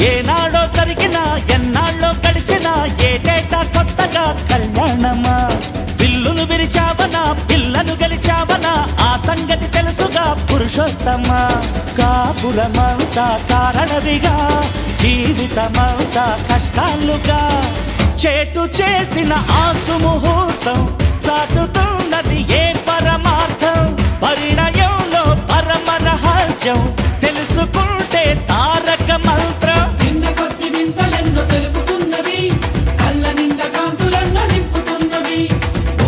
ఏనాడో జరిగిన ఎన్నాళ్ళో గడిచిన ఏటేటా కొత్తగా కళ్యాణమా పిల్లును విరిచావనా పిల్లను గెలిచావనా ఆ సంగతి తెలుసుగా పురుషోత్తమా కాపురమంతా కారణవిగా జీవితమంతా కష్టాలుగా చేటు చేసిన ఆ సుముహూర్తం చాటుతున్నది ఏ పరమార్థం పరిణయంలో పరమ రహస్యం తెలుసుకుంటే తారక మంత్రం నిన్న కొద్ది వింతలెన్నో తెలుపుతున్నవి కళ్ళ నిండా కాంతులెన్నో నింపుతున్నవి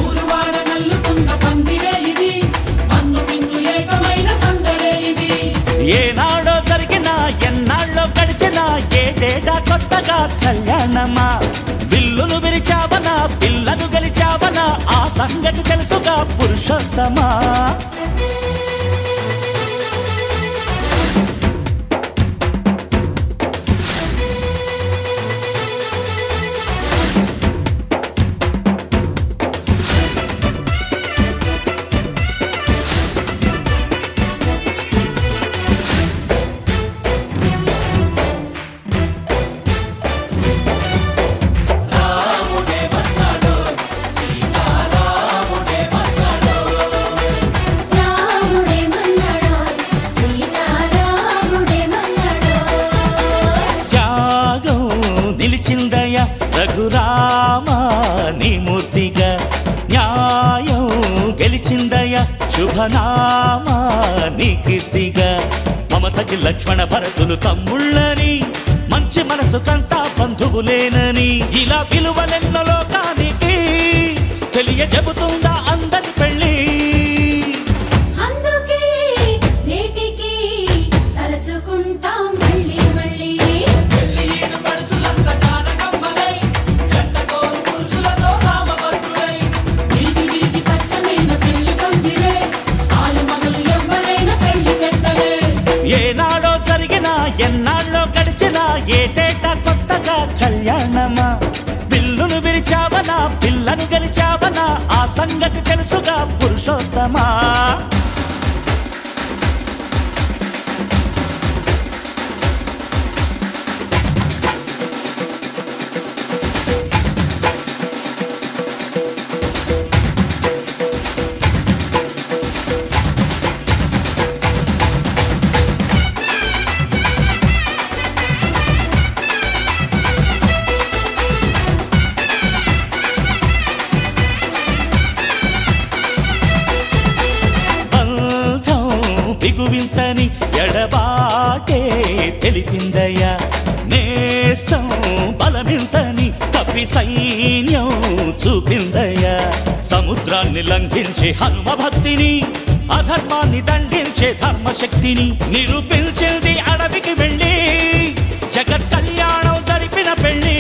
ఊరువాడ నల్లుతున్న పందిరే ఇది మన్ను మిన్ను ఏకమైన సందడే ఇది ఏనాడో జరిగిన ఎన్నాళ్ళో గడిచిన ఏటేటా కొత్తగా కళ్యాణమా విల్లును విరిచావనా పిల్లను గెలిచావనా ఆ సంగతి తెలుసుగా పురుషోత్తమా నిలిచిందయ రఘురామ నీ మూర్తిగా న్యాయం గెలిచిందయ శుభనామ నీ కీర్తిగా మమతకి లక్ష్మణ భరతులు తమ్ముళ్ళని మంచి మనసు కంతా బంధువులేనని ఇలా విలువలెన్నో లోకానికి తెలియజెబుతుందా అందరి పెళ్ళి ఏనాడో జరిగిన ఎన్నాళ్ళో గడిచిన ఏటేటా కొత్తగా కళ్యాణమా పిల్లును విరిచావనా పిల్లను గెలిచావనా ఆ సంగతి తెలుసుగా పురుషోత్తమా బిగువింతని ఎడబాటే తెలిపిందయ్యా నేస్తం బలమింతని కపి సైన్యం చూపిందయ్యా సముద్రాన్ని లంఘించే హనుమ భక్తిని అధర్మాన్ని దండించే ధర్మశక్తిని నిరూపించింది అడవికి వెళ్ళి జగత్ కళ్యాణం జరిపిన పెళ్ళి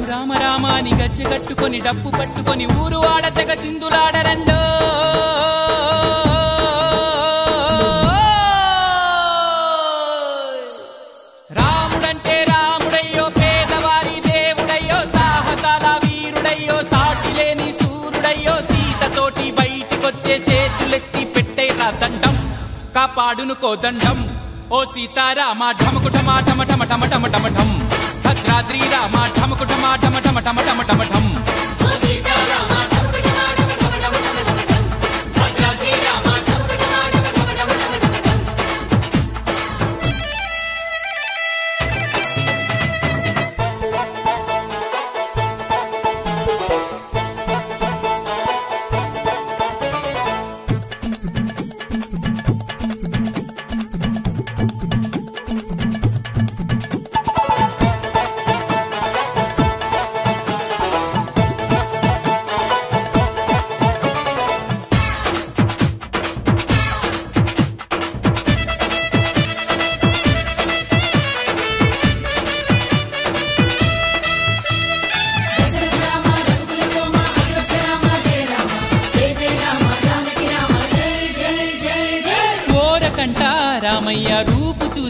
రామ రామాని గచ్చె కట్టుకొని డప్పు పట్టుకొని ఊరు ఆడ తెగ చిందులాడరండో రాముడంటే రాముడయ్యో పేదవారి దేవుడయ్యో సాహసాల వీరుడయ్యో సాటి లేని సూర్యుడయ్యో సీతతోటి బయటికొచ్చే చేతులెత్తి పెట్టైరా దండం కాపాడును కోదండం ఓ సీతారామ ఢమకుటమా ఢమ ఢమ ఢమ ఢమ ఢమ ఢం భద్రాద్రి రామ ఢమకుటమా ఢమ ఢమ ఢమ ఢమ ఢమ ఢం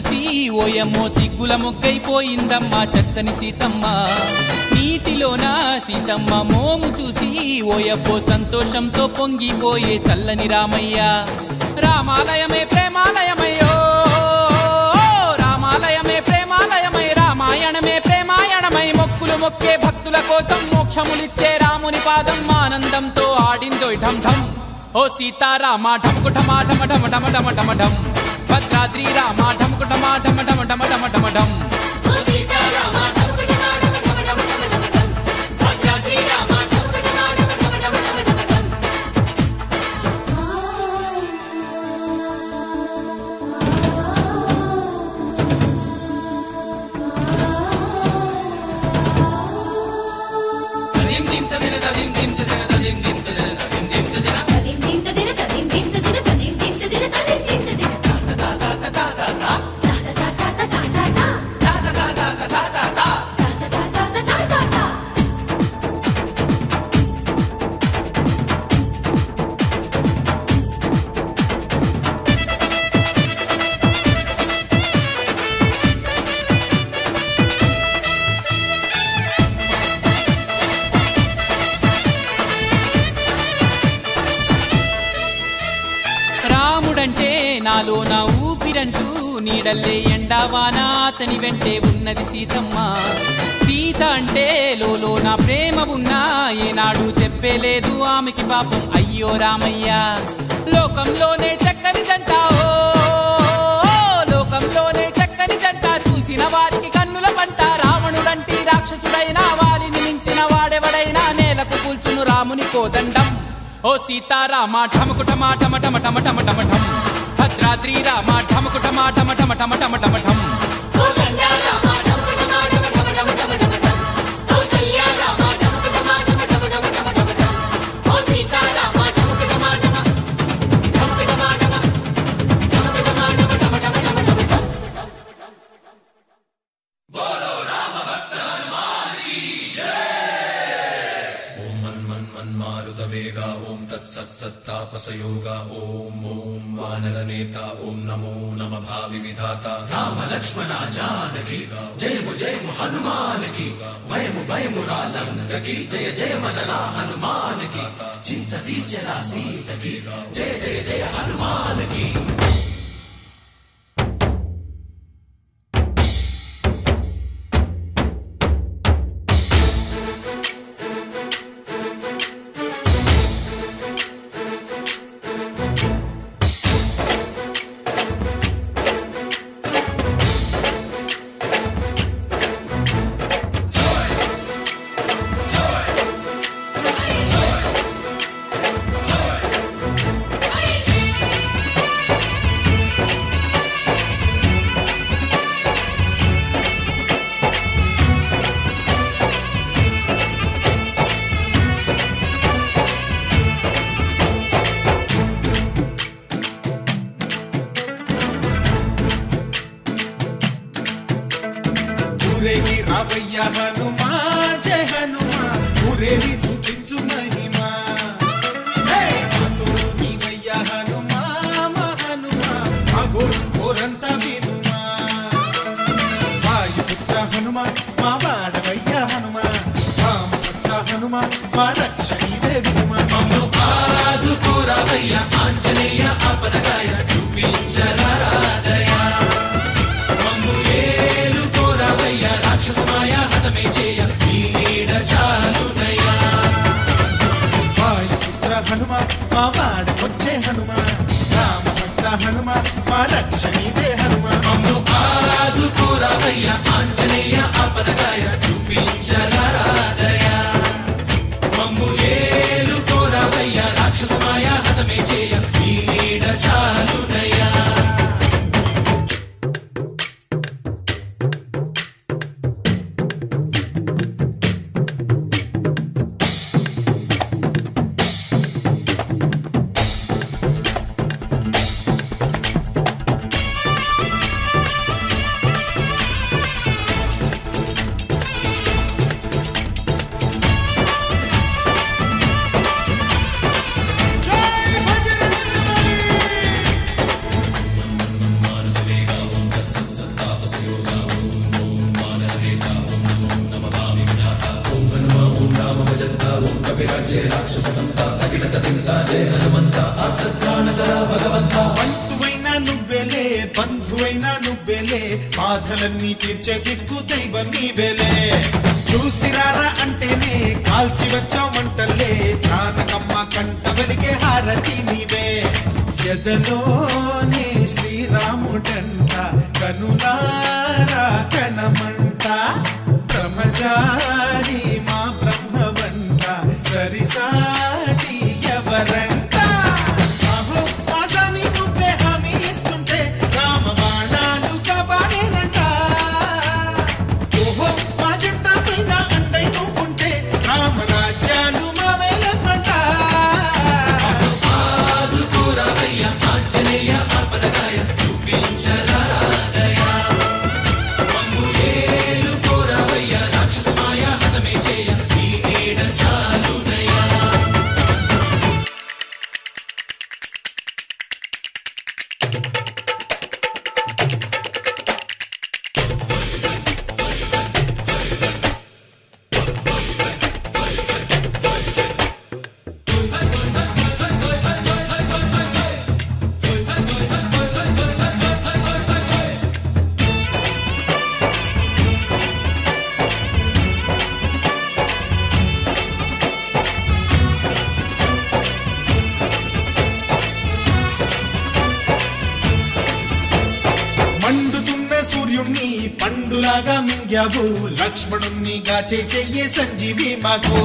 చూసి ఓయమ్మో సిగ్గుల మొగ్గైపోయిందమ్మా చక్కని సీతమ్మ. నీటిలోన సీతమ్మ మోము చూసి ఓయబ్బో సంతోషంతో పొంగిపోయే చల్లని రామయ్య. రామాలయమే ప్రేమాలయమయ్యో, రామాలయమే ప్రేమాలయమై, రామాయణమే ప్రేమాయణమై, మొక్కులు మొక్కే భక్తుల కోసం మోక్షములిచ్చే రాముని పాదం ఆనందంతో ఆడిందోయ్ ఢం ఢం. ఓ సీతారామ ఢమకు ఢమ ఢమ ఢమ ఢమ ఢమ ఢమ ఢం, భద్రాద్రి రామ ఢమకు ఢమ ఢమ ఢమ ఢమ ఢమ ఢమ ఢం. రాముడంటే నాలో నా ఊపిరంటూ నీడల్లే ఎండావానా అతని వెంటే ఉన్నది సీతమ్మ. సీత అంటే లోలో నా ప్రేమ ఉన్నా ఏనాడు చెప్పేలేదు ఆమెకి పాపం అయ్యో రామయ్య. లోకంలోనే చక్కని జంట, ఓ లోకంలోనే చక్కని జంట, చూసిన వారికి కన్నుల పంట. రావణుడంటి రాక్షసుడైనా వాలిని మించిన వాడెవడైనా నేలకు కూల్చును రాముని కోదండం. ఓ సీతారామ ఢమకు ఢమ ఢమ ఢమ ఢమ ఢమ ఢమ ఢం, భద్రాద్రి రామ ఢమకు ఢమ ఢమ ఢమ ఢమ ఢమ ఢమ ఢం. ఓం తత్సత్తాపసయోగా ఓం ఓం వానరనేత ఓం నమో నమ భావి విధాత రామ లక్ష్మణ జానకి జయము జయము హనుమానకి భయము భయము రాలంగకి జయ జయ మనరా హనుమానకి చింత తీర్చరా సీతకి జయ జయ జయ హనుమానకి. ఊరేగి రావయ్య హనుమా జయ హనుమా, ఊరేగి చూపించు మహిమా. తోడు నీవయ్య హనుమా మా హనుమా, మా గోడు గోరంత వినుమా. వాయుపుత్ర హనుమా మా వాడవయ్య హనుమా, రామపుత్ర హనుమా మా రక్షణీవే వినుమా. మమ్ము ఆదుకోరావయ్య ఆంజనేయ ఆపదకాయ చూపించరాదయ. మమ్ము ఏలుకోరావయ్య రాక్షసమాయ హతమే చేయ నీ నీడ చాలునయ్యా. వాయుపుత్ర హనుమా మా వాడకొచ్చే హనుమా, రామభక్త హనుమా మా రక్షణీవే హనుమా. మమ్ము ఆదుకోరావయ్య ఆంజనేయ ఆపదకాయ చూపించరాదయ. మమ్ము ఏలుకోరావయ్య రాక్షసమాయ హతమే చేయ నీ నీడ చాలునయ్యా. బాధలన్నీ తీర్చే దిక్కు దైవం నీవేలే చూసిరారా అంటేనే కాల్చి వచ్చామంటలే జానకమ్మ కంట వెలిగే హారతి నీవే ఎదలోనే శ్రీరాముడంట కనులారా కనమంట బ్రహ్మచారి మా బ్రహ్మవంట సరిసాటి ఎవరంట అహో ఆజామి నువ్వే హామీ ఇస్తుంటే రామ బాణాలు కాపాడేనంట ఓహో మా జెండా పైన అండై నువ్వుంటే రామరాజ్యాలు మా వేలమ్మంట సూర్యుణ్ణి పండులాగా మింగావు లక్ష్మణుణ్ణి గాచే చెయ్యే సంజీవి మాకు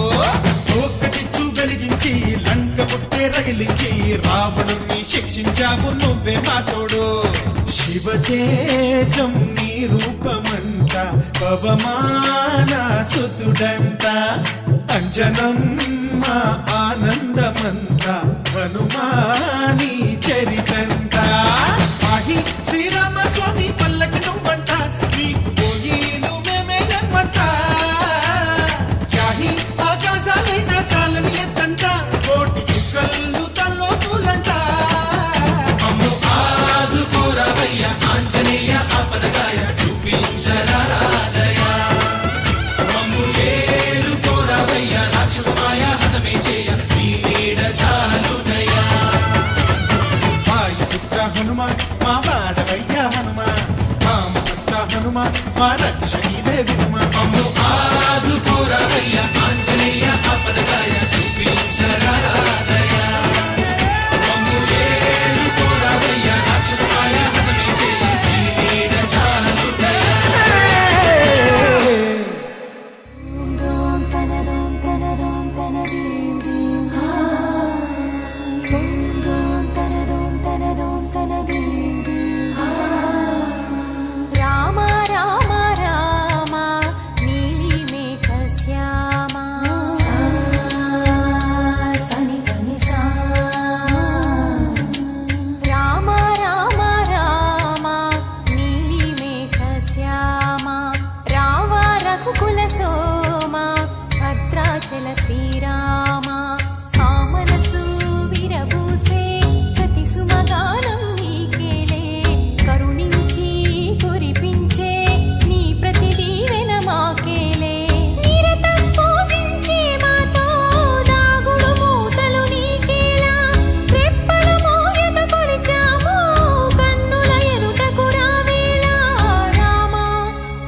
ఒక్క చిచ్చు వెలిగించి లంక పుట్టే రగిలించి రావణుణ్ణి శిక్షించావు నువ్వే మా తోడు శివతేజం నీ రూపమంట పవమాన సుతుడంట అంజనం మా ఆనందమంత హనుమాని చరితంట ఆహి శ్రీరామ స్వామి పల్లకి నువ్వంట నీకు పోయిలు మేమేయమ్మంట యాహి ఆకాశాలైనా చాలని ఎత్తంట కోటి చుక్కలు తల్లో పూలంట అమ్మో ఆదుకోరవయ్య ఆంజనేయ ఆపదగాయ చూపించరాదయ మమ్ము ఏలుకోరవయ్య రాక్షసమాయ హతమే చేయ నీ నీడ చాలునయ్యా వాయుపుత్ర హనుమ మా వాడవయ్య హనుమ రామభక్త హనుమ మా రక్షణీవే వినుమ అమ్ము ఆదుకోరవయ్య ఆంజనేయ ఆపదగాయ చూపించరాదయ మమ్ము ఏలుకోరవయ్య రాక్షసమాయ హతమే చేయ నీ నీడ చాలునయ్యా రామ రామ రామ నీలి మేఘ శ్యామ సని పని సా రామ రామ రామ నీలి మేఘ శ్యామ రావ రఘుకుల సోమ భద్రాచల శ్రీరామ ఆ మనసు విరబూసే ప్రతి సుమగానం నీకేలే కరుణించి కురిపించే నీ ప్రతి దీవెన మాకేలే నిరతం పూజించే మాతో దాగుడు మూతలు నీకేలా రెప్పలు మోయక కొలిచాము కన్నుల ఎదుటకు రావేలా రామ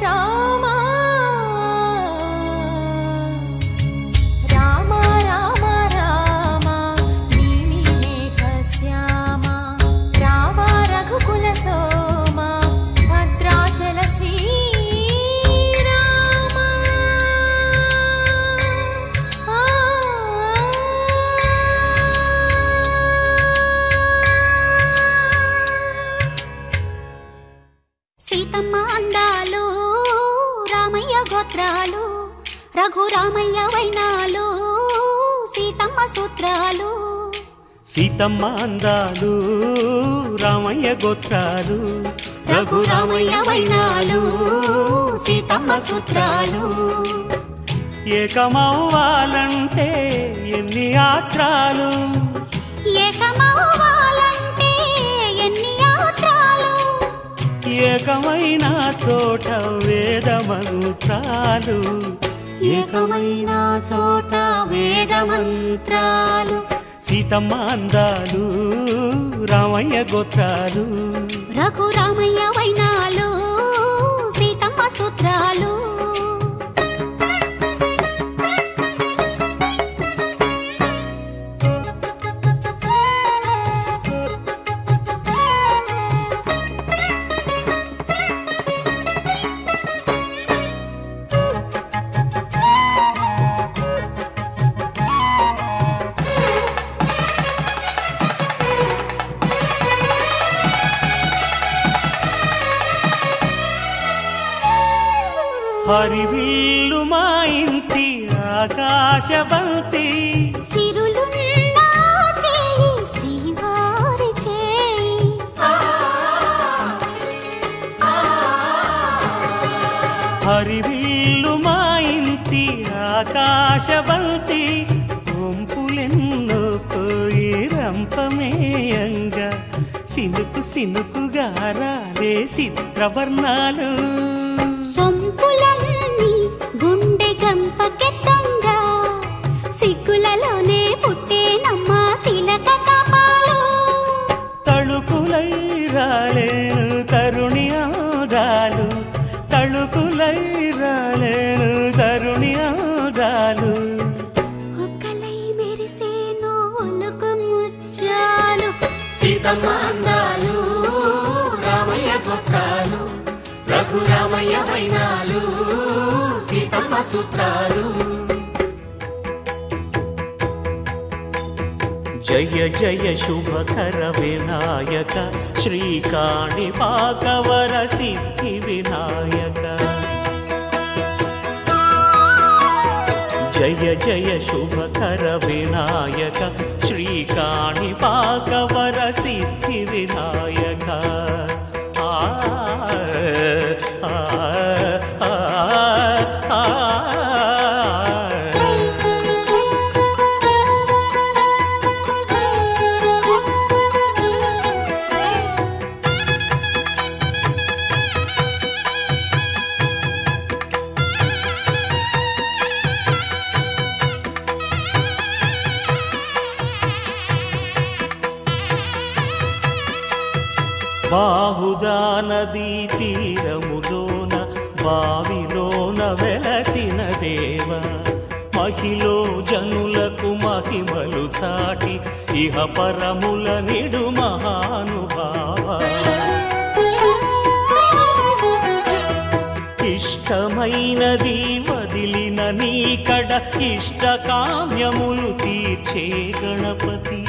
రామ రామ రామ రామ నీలి మేఘ శ్యామ రావ రఘుకుల సోమ భద్రాచల శ్రీరామ సీతమ్మ అందాలు రామయ్య గోత్రాలు రఘురామయ్య వైనాలు సీతమ్మ సూత్రాలు సీతమ్మ అందాలు రామయ్య గోత్రాలు రఘురామయ్య వైనాలు సీతమ్మ సూత్రాలు ఏకమవ్వాలంటే ఎన్ని యాత్రాలు ఏకమవ్వాలంటే ఎన్ని యాత్రాలు ఏకమైన చోట వేద మంత్రాలు ఏకమైన చోట వేద మంత్రాలు సీతమ్మ అందాలు రామయ్య గోత్రాలు రఘురామయ్య వైనాలు హరివిల్లు మా ఇంటి ఆకాశబంతి సిరులున్న చేయి శ్రీవారి చేయి హరివిల్లు మా ఇంటి ఆకాశబంతి వంపులెన్నో పోయి రంపమేయంగా సినుకు సినుకుగా రాలే చిత్రవర్ణాలు సొంపులన్నీ గుండె గంపకెత్తంగా సిగ్గులలోనే పుట్టేనమ్మా శిలక కాపాలు తళుకులై రాలేను తరుణి ఆగాలు తళుకులై రాలేను తరుణి ఆగాలు ఒక్కలై మెరిసేనో ఒలుకు ముచ్చాలు సీతమ్మ అందాలు రామయ్య గోత్రాలు రఘురామయ్య వైనాలు సీతమ్మ సూత్రాలు జయ జయ శుభకర వినాయక శ్రీకాణిపాకవర సిద్ధి వినాయక జయ జయ శుభకర వినాయక శ్రీకాణిపాకవర సిద్ధి వినాయక బాహుదా నదీ తీరములోన బావిలోన వెలసిన దేవ మహిలో జనులకు మహిమలు చాటి ఇహ పరముల నిడు మహానుభావ ఇష్టమైనది వదిలిన నీకడ ఇష్ట కామ్యములు తీర్చే గణపతి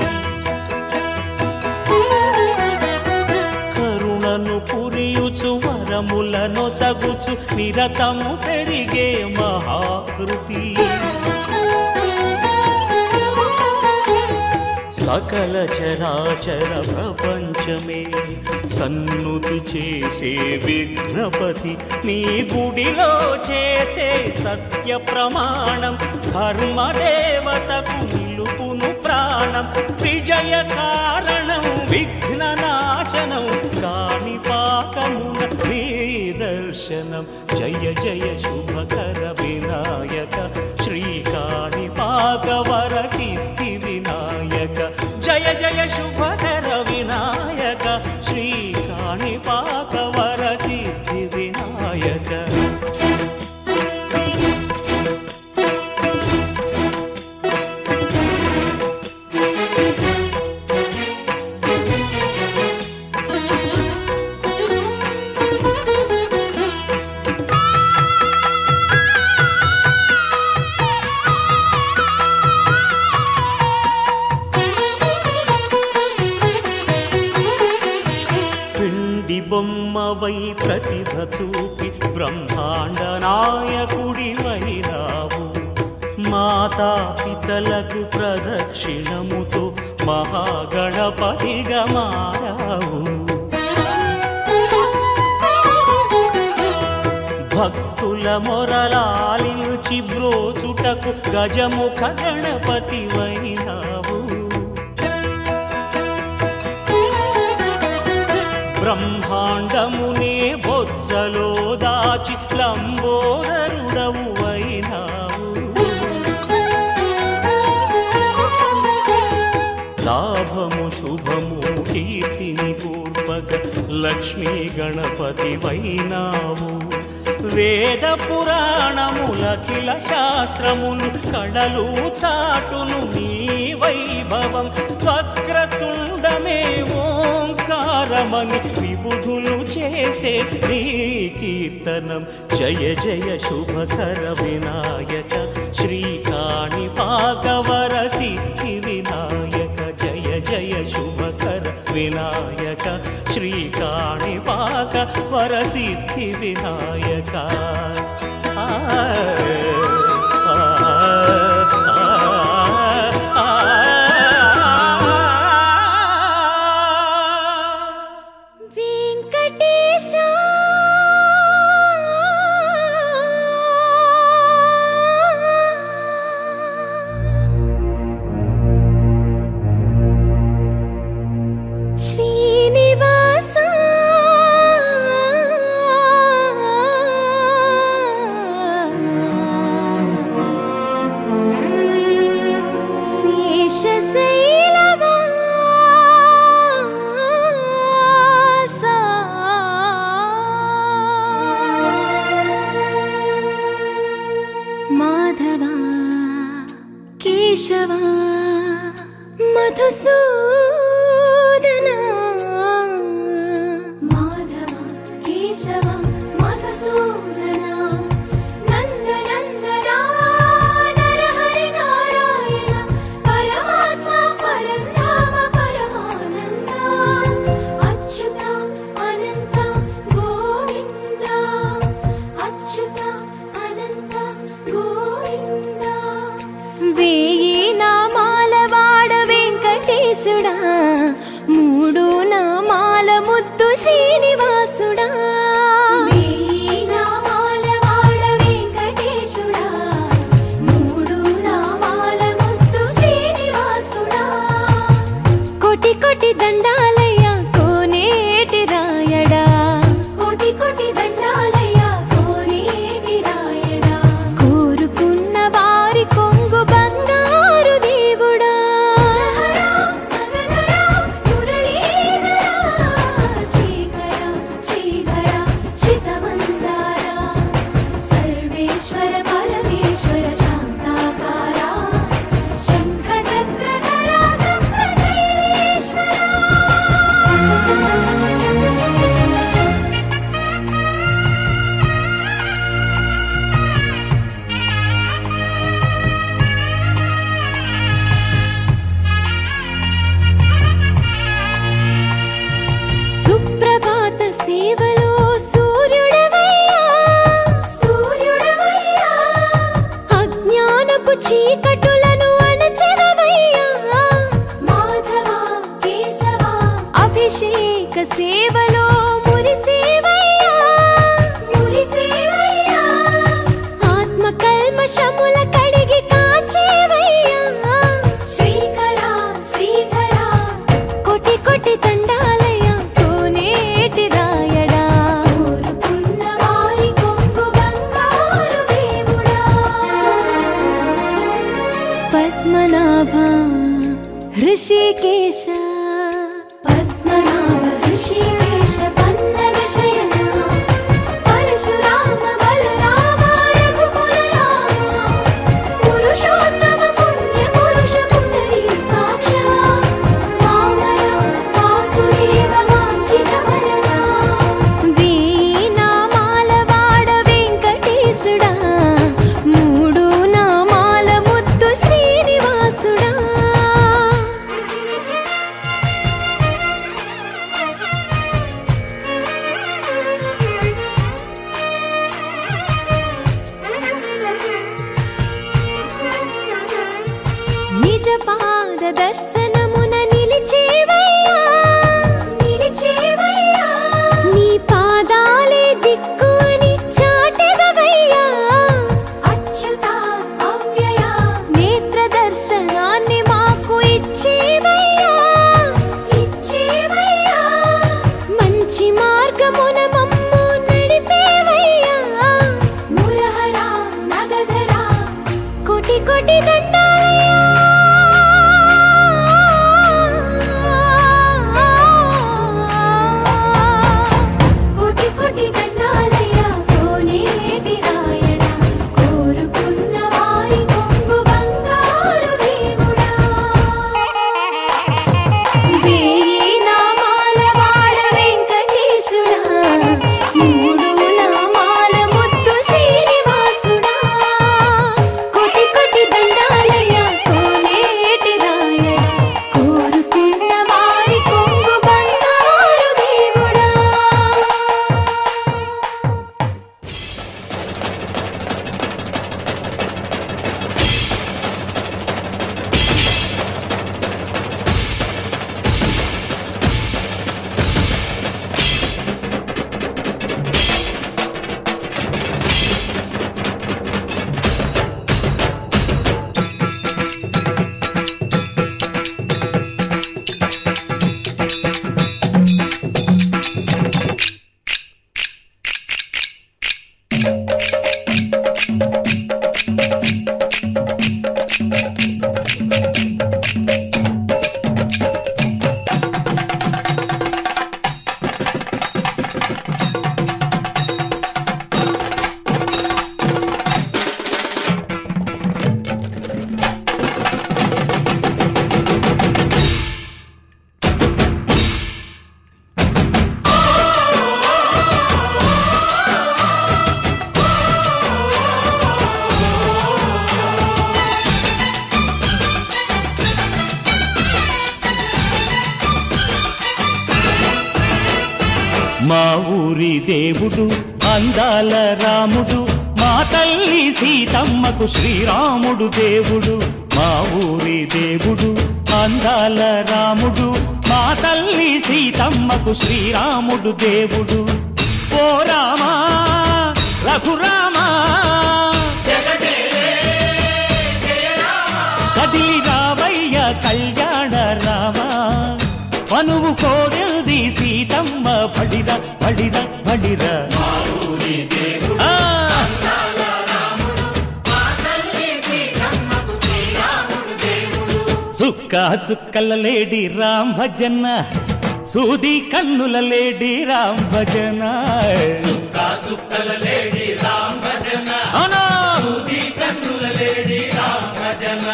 కరుణను పురియుచు వరములను సగుచు నిరతము పెరిగే మహాకృతి సకల చరాచర ప్రపంచమే సన్నుతి చేసే విఘ్నపతి నీ గుడిలో చేసే సత్య ప్రమాణం ధర్మదేవతకు నిలుపును ప్రాణం విజయ కారణం విఘ్న నాశనం కాణిపాకమున నీ దర్శనం జయ జయ శుభకర వినాయక శ్రీకాణిపాకవర సిద్ధి వినాయక జయ జయ శుభకర వినాయక శ్రీకాణిపాకవర సిద్ధి వినాయక బొమ్మవై ప్రతిభ చూపి బ్రహ్మాండ నాయకుడి వైరావు మాతా పితలకు ప్రదక్షిణముతో మహాగణపతిగా మారావు భక్తుల మొరలాలించి బ్రోచుటకు గజముఖ గణపతి వైనావు బ్రహ్మాండమునే బొజ్జలో దాచి లంబోదరుడవు అయినావు లాభము శుభము కీర్తిని పూర్వక లక్ష్మీ గణపతి వైనావు వేద పురాణములఖిల శాస్త్రములు కళలు చాటును నీ వైభవం వక్రతుండమే ఓంకారమని విబుధులు చేసే నీ కీర్తనం జయ జయ శుభకర వినాయక శ్రీకాణిపాకవర సిద్ధి వినాయక జయ జయ శుభకర వినాయక శ్రీకాణిపాకవర సిద్ధి వినాయక కేశవా మధుసూదన మాధవ కేశవ మధుసూదన నందనందన నరహరి నారాయణ పరమాత్మ పరంధామ పరమానంద అచ్యుత అనంత గోవింద అచ్యుత అనంత గోవింద వేయి నామాల వాడ వెంకటేశుడా మూడు నామాల ముద్దు శ్రీనివాసుడా వేయి నామాల వాడ వెంకటేశుడా మూడు నామాల ముద్దు శ్రీనివాసుడా కోటి కోటి దండాలయ్య కోనేటి రాయడా కోటి కోటి దండాలయ్య కోనేటి రాయడా కోరుకున్న వారి కొంగు బంగారు దేవుడా శ్రీకర శ్రీధర శ్రితమందార సర్వేశ్వర పరమేశ్వర శాంతాకార శంఖ చక్రధర సప్తశైలేశ్వర సుప్రభాత సేవలో సూర్యుడవయ్యా సూర్యుడవయ్యా అజ్ఞానపు చీకటులను అణచెదవయ్యా మాధవ కేశవ అభిషేక సేవలో మురిసేవయ్యా మురిసేవయ్యా ఆత్మ కల్మషముల కడిగి కాచేవయ్యా శ్రీకర శ్రీధర కోటి కోటి దండాలయ్య కోనేటి రాయడా కోరుకున్న వారి కొంగు బంగారు దేవుడా పద్మనాభ హృషికేశ పద్మనాభ హృషికేశ పన్నగ శయన పరశురామ బలరామ రఘుకుల రామ పురుషోత్తమ పుణ్య పురుష పుండరీకాక్ష వామన వాసుదేవ వాంఛిత వరద వేయి నామాల వాడ వెంకటేశుడా మూడు నామాల ముద్దు శ్రీనివాసుడా ఊరి దేవుడు అందాల రాముడు మా తల్లి సీతమ్మకు శ్రీరాముడు దేవుడు మా ఊరి దేవుడు అందాల రాముడు మా తల్లి సీతమ్మకు శ్రీరాముడు దేవుడు ఓ రామా రఘురామా కదిలి రావయ్య కళ్యాణ రామా మనువు కోరెల్ది సీతమ్మ బడిరా బడిరా బడిరా సుక్క చుక్కల లేడి రామ్ భజన సూది కన్నుల లేడి రామ్ భజన చుక్కల లేడి రామ్ భజన సూది కన్నుల లేడి రామ్ భజన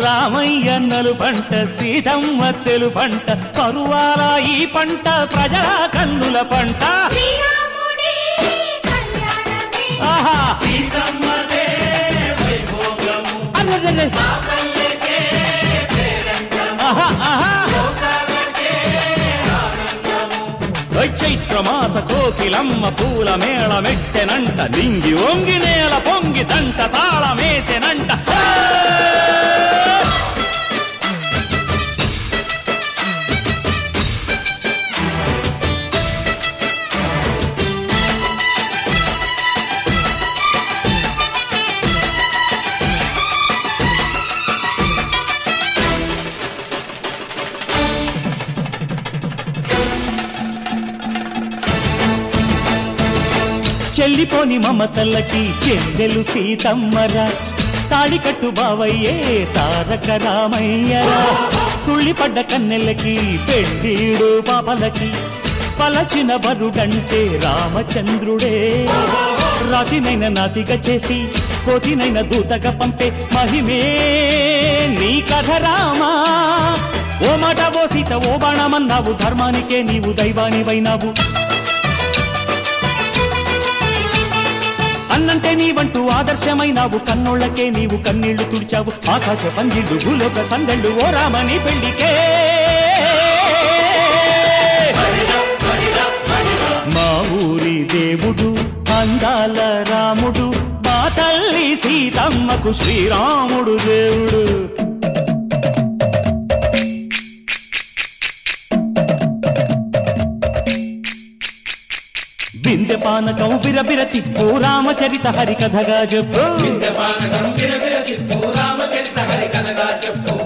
రామయ్య నలు పంట సీతమ్మ తెలు పంట పరువాల ఈ పంట ప్రజల కన్నుల పంట ఆహా సీతమ్మదే వైభోగము అరే చైత్రమాస కోకిలమ్మ పూల మేళ మెట్టెనంట నింగి ఒంగి నేల పొంగి జంట తాళమేసెనంట చెల్లిపోని మమతల్లకి చెల్లెలు సీతమ్మరా తాళికట్టు బావయ్యే తారక రామయ్యరా తుళ్ళిపడ్డ కన్నెలకి పెళ్ళీడు పాపలకి పలచిన బరుడంటే రామచంద్రుడే రాతినైన నాతిగా చేసి కోతినైన దూతగా పంపే మహిమే నీ కథ రామా ఓ మాట ఓ సీత ఓ బాణమన్నావు ధర్మానికే నీవు దైవానివైనావు అన్నంటే నీవంటూ ఆదర్శమైనావు కన్నోళ్లకే నీవు కన్నీళ్లు తుడిచావు ఆకాశ పందిళ్ళు భూలోక సందళ్ళు ఓ రామని పెళ్లికే మా ఊరి దేవుడు అందాల రాముడు మా తల్లి సీతమ్మకు శ్రీరాముడు దేవుడు బిందె పానకం బిరబిర తిప్పు రామచరిత హరికథగా చెప్పు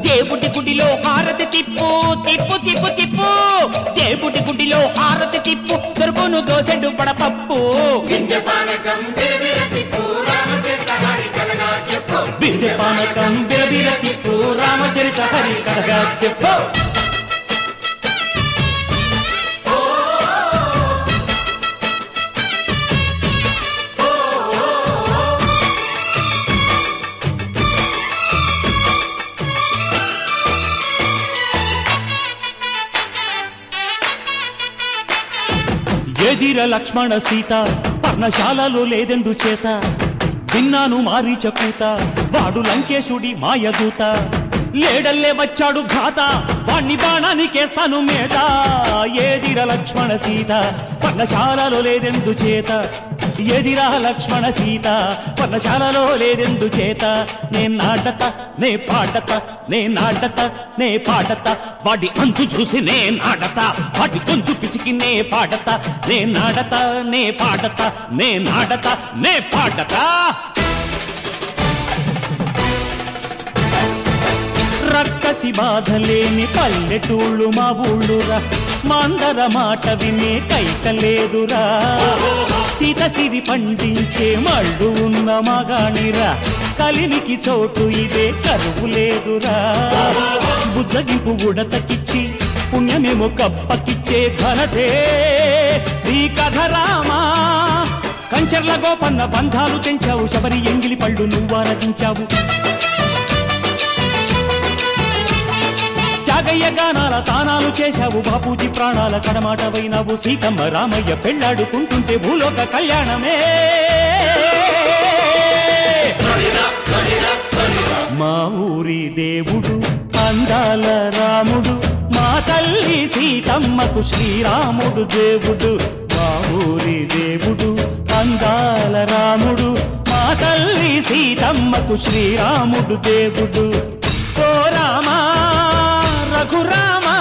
దేవుడి గుడిలో హారతి తిప్పు తిప్పు తిప్పు తిప్పు దేవుడి గుడిలో హారతి తిప్పు దొరుకును దోసెడు పడపప్పు బిందె పానకం బిరబిర తిప్పు రామచరిత హరికథగా చెప్పు ఎదిర లక్ష్మణ సీత పర్ణశాలలో లేదెందు చేత విన్నాను మారీచ కూత వాడు లంకేశుడి మాయదూత లేడల్లే వచ్చాడు ఘాత వాణ్ణి బాణానికేస్తాను మేత ఎదిర లక్ష్మణ సీత పర్ణశాలలో లేదెందు చేత ఎదిరా లక్ష్మణ సీత పర్ణశాలలో లేదెందు చేత నే నాటత నే పాటత నే నాటత నే పాటత వాడి అంతు చూసి నే నాటత వాడి గొంతు పిసికి నే పాటత నే నాటత నే పాటత నే నాటత నే పాటత రక్కసి బాధలేని పల్లెటూళ్ళు మా ఊళ్ళురా మాందర మాట వినే కైకలేదురా సీత సిరి పండించే మళ్ళు ఉన్న మగాణిరా కలినికి చోటు ఇదే కరువు లేదురా బుజ్జగింపు ఉడతకిచ్చి పుణ్యమేమో కప్పకిచ్చే ఘనతే ఈ కథ రామా కంచర్ల గోపన్న బంధాలు తెంచావు శబరి ఎంగిలి పళ్ళు నువ్వారగించావు త్యాగయ్య గానాల తానాలు చేశావు బాపూజీ ప్రాణాల కడమాటవైనావు సీతమ్మ రామయ్య పెళ్ళాడుకుంటుంటే భూలోక కళ్యాణమే మా ఊరి దేవుడు అందాల రాముడు మా తల్లి సీతమ్మకు శ్రీరాముడు దేవుడు మా ఊరి దేవుడు అందాల రాముడు మా తల్లి సీతమ్మకు శ్రీరాముడు దేవుడు ఓ రామా రఘురామా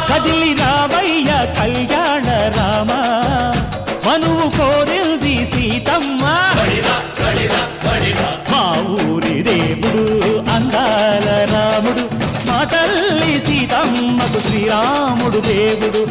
కదిలి రావయ్య కళ్యాణ రామ మనువు కోరింది సీతమ్మ మా ఊరి దేవుడు అందాల రాముడు మా తల్లి సీతమ్మకు శ్రీరాముడు దేవుడు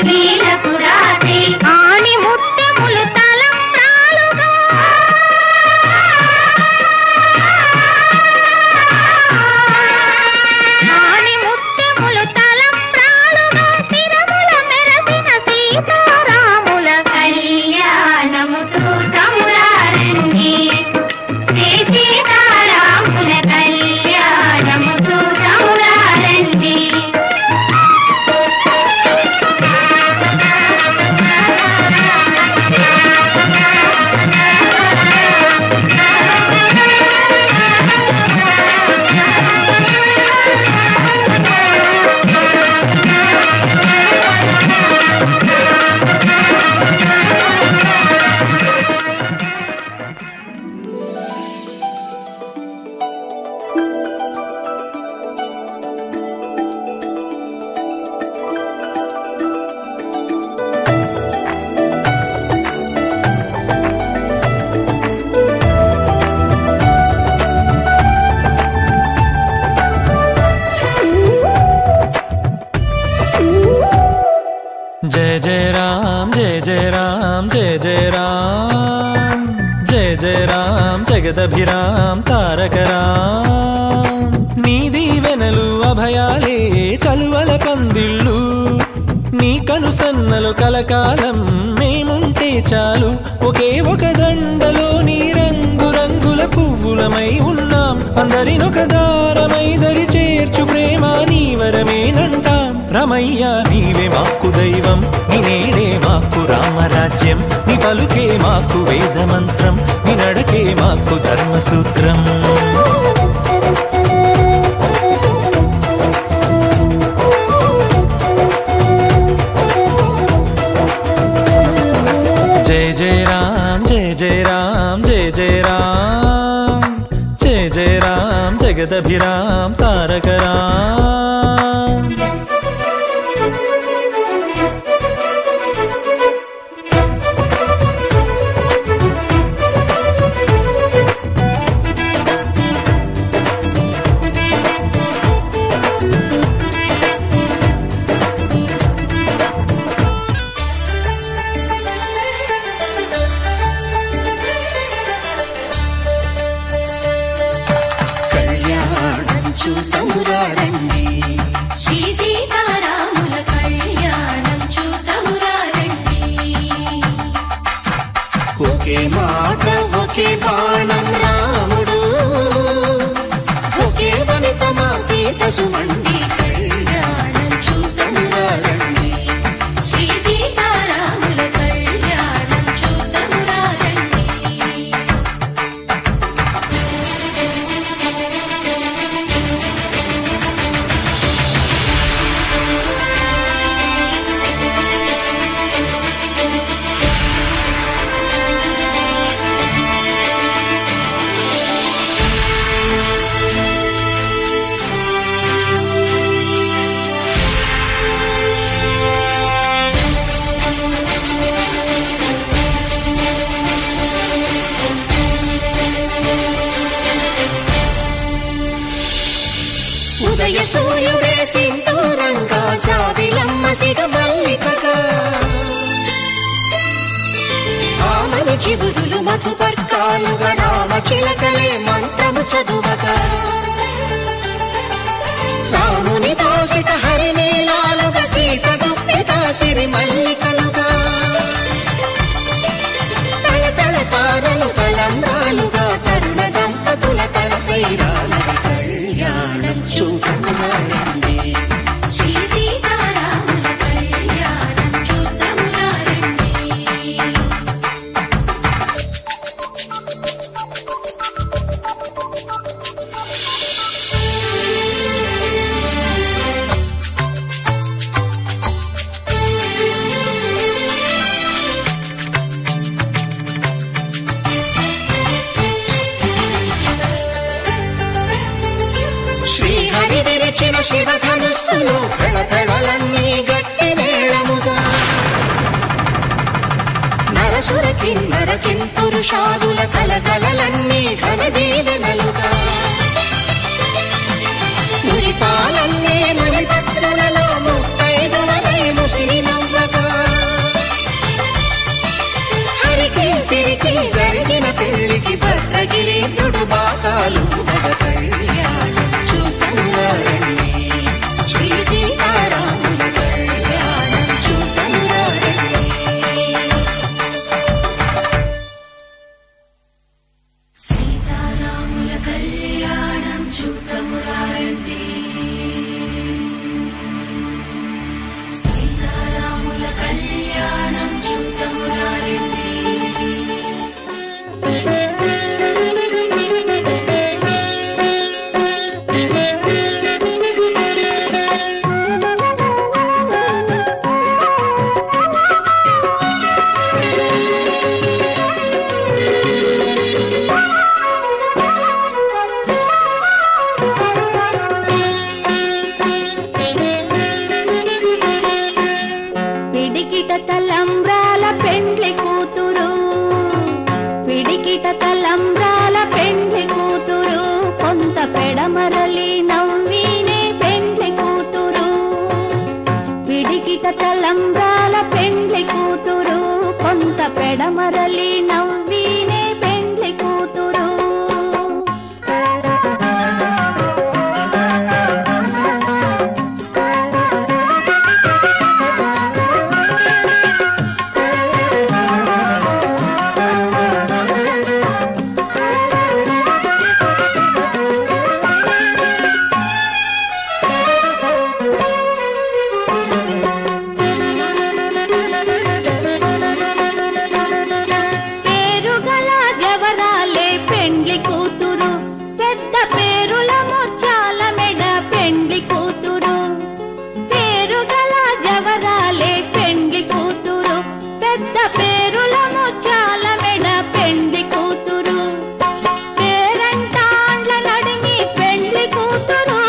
నీలపురాసై ఆని ముత్యములు తలంబ్రాలుగా ఆని ముత్యములు తలంబ్రాలుగా తిరముల మెరసిన సీతారాముల కళ్యాణము చూతములారండి సీతారాముల కళ్యాణము చూతములారండి जय जय राम जय जय राम जय जय राम जय जय राम जगदभिराम तारक राम నీ దీవెనలు అభయాలే చలువల పందిళ్ళు నీ కనుసన్నలు కలకాలం మేముంటే చాలు ఒకే ఒక దండలో నీ రంగు రంగుల పువ్వులమై ఉన్నాం అందరినొక దారమై దరి చేర్చు ప్రేమ నీ వరమేనంటాం రమయ్య నీవే మాకు దైవం నీ నేడే మాకు రామరాజ్యం నీ పలుకే మాకు వేదమంత్రం నీ నడకే మాకు ధర్మసూత్రం जय जय राम जय जय राम जय जय राम जय जय राम जगदभिराम तारक राम కళ్యాణం చూతమురారండి శ్రీ సీతారాముల కళ్యాణం చూతమురారండి ఒకే మాట ఒకే బాణం రాముడు ఒకే వనిత మా సీత సుమండి కళ్యాణం చూతమురారండి శ్రీ సీతారాముల కళ్యాణం చూతమురారండి ఉదయ సూర్యుడే సింధూరంగా జాబిలమ్మ సిగ మల్లికగా ఆమని చివురులు మధుపర్కాలుగా రామ చిలకలే మంత్రము చదువగా రాముని దోసిట హరినీలాలుగా సీత గుప్పిట సిరి మల్లికలుగా తళతళ తారలు తలంబ్రాలుగా తరుణ దంపతుల తలపైరాలుగా కళ్యాణం చూతమురారండి శ్రీ సీతారాముల కళ్యాణం చూతమురారండి శ్రీహరి విరిచిన శివధనుస్సులో కళకళలన్నీ గట్టి మేళముగా నరసుర కిన్నర కింపురుషాదుల కలకలలన్నీ ఘన దీవెనలుగా మురిపాలన్నీ మునిపత్రులలో ముత్తైదువలై సిరికి జరిగిన పెళ్లికి భద్రగిరి బాకాలు మగ కళ్యాణం చూతమురారండి శ్రీ సీతారాముల కళ్యాణం చూతమురారండి సీతారాముల కళ్యాణం చూతమురారండి సీతారాముల కళ్యాణం చూతమురారండి పిడికిట తలంబ్రాల పెండ్లి కూతురు పిడికిట తలంబ్రాల పెండ్లి కూతురు కొంత పెడమరలి నవ్వినే పెండ్లి కూతురు పిడికిట తలంబ్రాల పెండ్లి కూతురు కొంత పెడమరలి నవ్వినే పెండ్లి కూతురు పేరుగల జవరాలే పెండ్లి కూతురు పెద్ద పేరుల ముత్యాల మెడ పెండ్లి కూతురు పేరుగల జవరాలే పెండ్లి కూతురు పెద్ద పేరుల ముత్యాల మెడ పెండ్లి కూతురు పేరంటాండ్ల నడిమి పెండ్లి కూతురు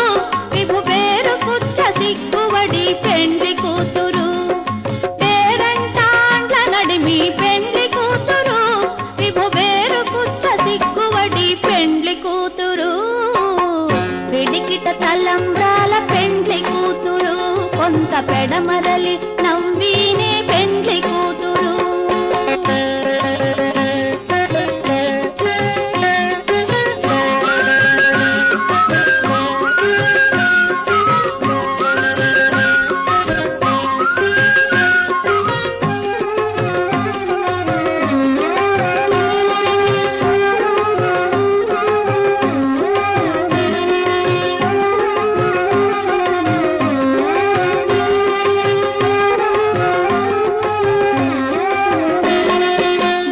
విభు పేరు కుచ్చ సిగ్గువడి పెండ్లి కూతురు పేరంటాండ్ల నడిమి పెండ్లి కూతురు విభు పేరు కుచ్చ సిగ్గువడి పెండ్లి కూతురు పిడికిట తలంబ్రాల పెండ్లి కూతురు కొంత పెడమరలి నవ్వినే పెండ్లి కూతురు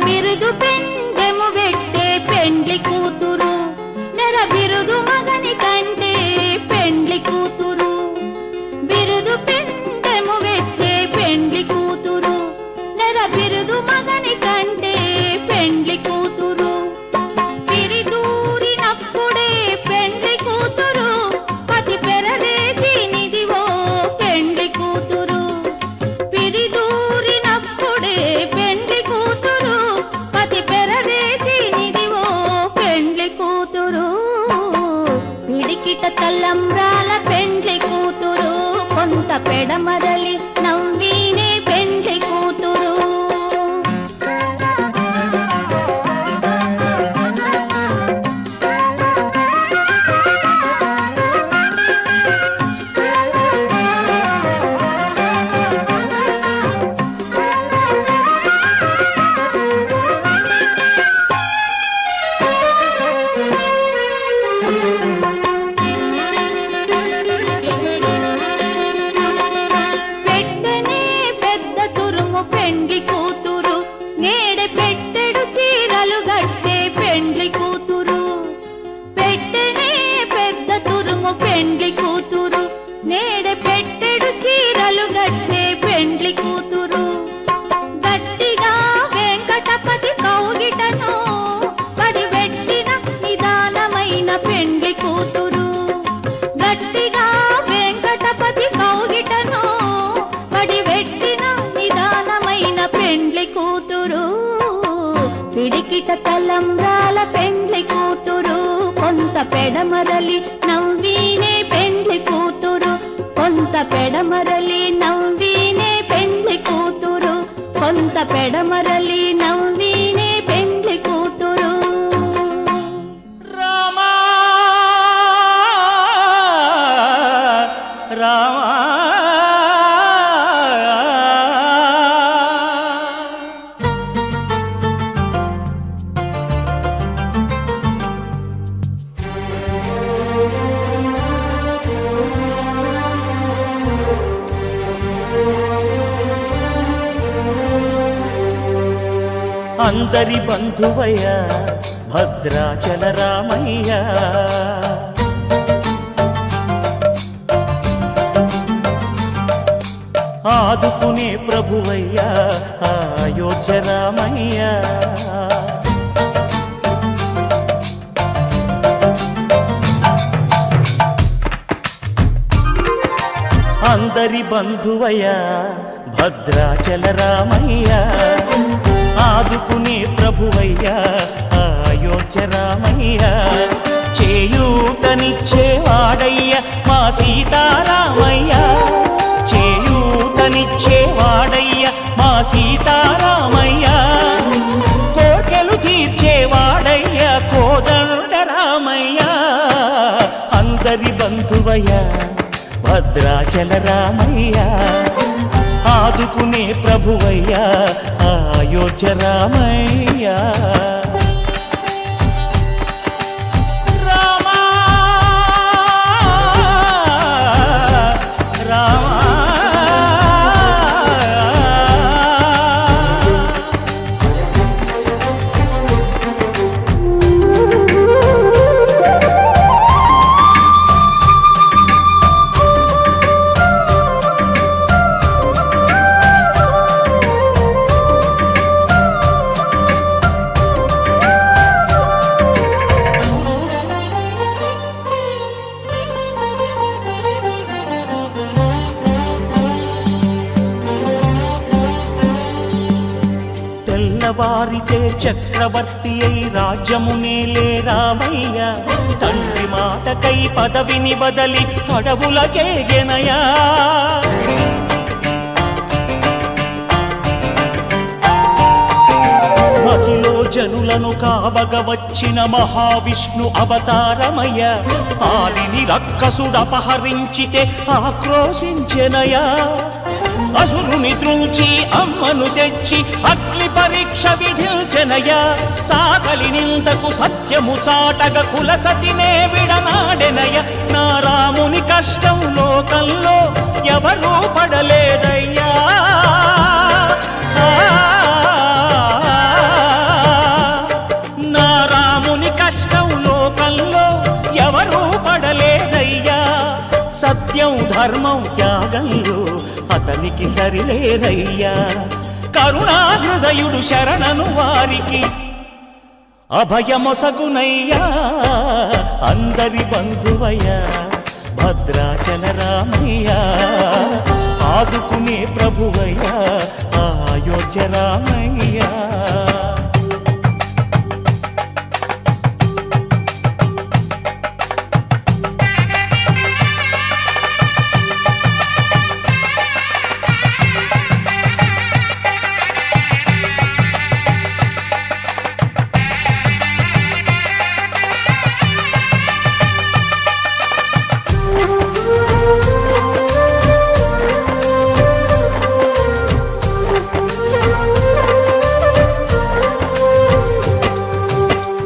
బిరుదు పెండెము పెట్టే పెండ్లి కూతురు నెర బిరుదు మగని కంటే పెండ్లి కూతురు బిరుదు పెండెము పెట్టే పెండ్లి కూతురు నెర బిరుదు మగని కంటే పెండ్లి కూతురు పిరిదూరినప్పుడే పెండ్లి కూతురు పతి పెరరేసి నిదివో పెండ్లి కూతురు పిరిదూరినప్పుడే పెండ్లి కూతురు పతి పెరరేసి నిదివో పెండ్లి కూతురు పిడికిట తలంబ్రాల పెండ్లి కూతురు కొంత పెడమరలి నవ్వినే పెండ్లి కూతురు పెట్టనే పెద్ద తురుము పెండ్లి కూతురు నేడే పెట్టెడు చీరలు గట్టే పెండ్లి కూతురు పెట్టనే పెద్ద తురుము పెండ్లి కూతురు నేడే పెట్టెడు చీరలు గట్టే పెండ్లి కూతురు గట్టిగా వెంకటపతి కౌగిటను పడి పెట్టిన నిదానమైన పెండ్లి కూతురు గట్టిగా వెంకటపతి కౌగిటను పడి పెట్టిన నిదానమైన పెండ్లి కూతురు పిడికిట తలంబ్రాల పెండ్లి కూతురు కొంత పెడమరలి నవ్వినే పెండ్లి కూతురు కొంత పెడమరలి నవ్వినే పెండ్లి కూతురు కొంత పెడమరలి నవ్వినే అందరి బంధువయ్య భద్రాచల రామయ్య ఆదుకునే ప్రభువయ్య అయోధ్య రామయ్య అందరి బంధువయ్య భద్రాచల రామయ్య ఆదుకునే ప్రభువయ్య అయోధ్య రామయ్య చేయూతనిచ్చేవాడయ్య మా సీతారామయ్య చేయూతనిచ్చేవాడయ్య మా సీతారామయ్య కోర్కెలు తీర్చేవాడయ్య కోదండ రామయ్య అందరి బంధువయ్య భద్రాచల రామయ్య ఆదుకునే ప్రభువయ్య అయోధ్య రామయ్య వారితే చక్రవర్తి అయి రాజ్యమునేలే రామయ్య తండ్రి మాటకై పదవిని బదలి అడవులకేగెనయా మహిలో జనులను కావగ వచ్చిన మహావిష్ణు అవతారమయ్య ఆలిని రక్కసుడపహరించితే ఆక్రోశించెనయా అసురుని త్రుంచి అమ్మను తెచ్చి అగ్ని పరీక్ష విధించెనయా సాగలి నిందకు సత్యము చాటగ కుల సతినే విడనాడెనయ నా రాముని కష్టం లోకంలో ఎవరూ పడలేదయ్యా నా రాముని కష్టం లోకంలో ఎవరూ పడలేదయ్యా సత్యం ధర్మం త్యాగంలో అతనికి సరిలేరయ్యా కరుణా హృదయుడు శరణను వారికి అభయమొసగునయ్యా అందరి బంధువయ్య భద్రాచల రామయ్య ఆదుకునే ప్రభువయ్య అయోధ్య రామయ్య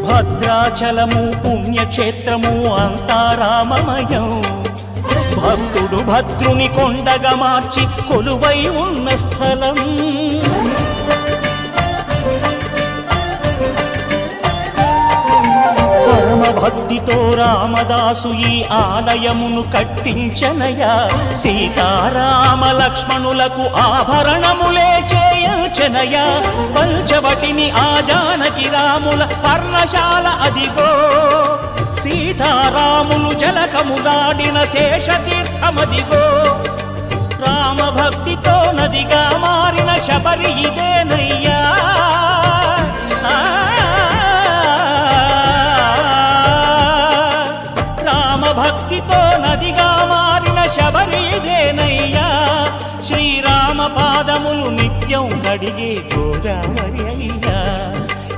భద్రాచలము పుణ్యక్షేత్రము అంతా రామమయం భక్తుడు భద్రుని కొండగా మార్చి కొలువై ఉన్న స్థలం పరమ భక్తితో రామదాసు ఈ ఆలయమును కట్టించనయా సీతారామ లక్ష్మణులకు ఆభరణములే చేయించనయా పంచవటిని ఆ జానకి రాముల పర్ణశాల అదిగో సీతారాములు జలకములాడిన శేషతీర్థమదిగో రామ భక్తితో నదిగా మారిన శబరి ఇదేనయ్యా రామ భక్తితో నదిగా మారిన శబరి ఇదేనయ్యా శ్రీరామ పాదములు నిత్యం కడిగే గోదావరి అయ్యా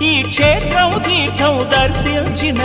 ఈ క్షేత్రం తీర్థం దర్శించిన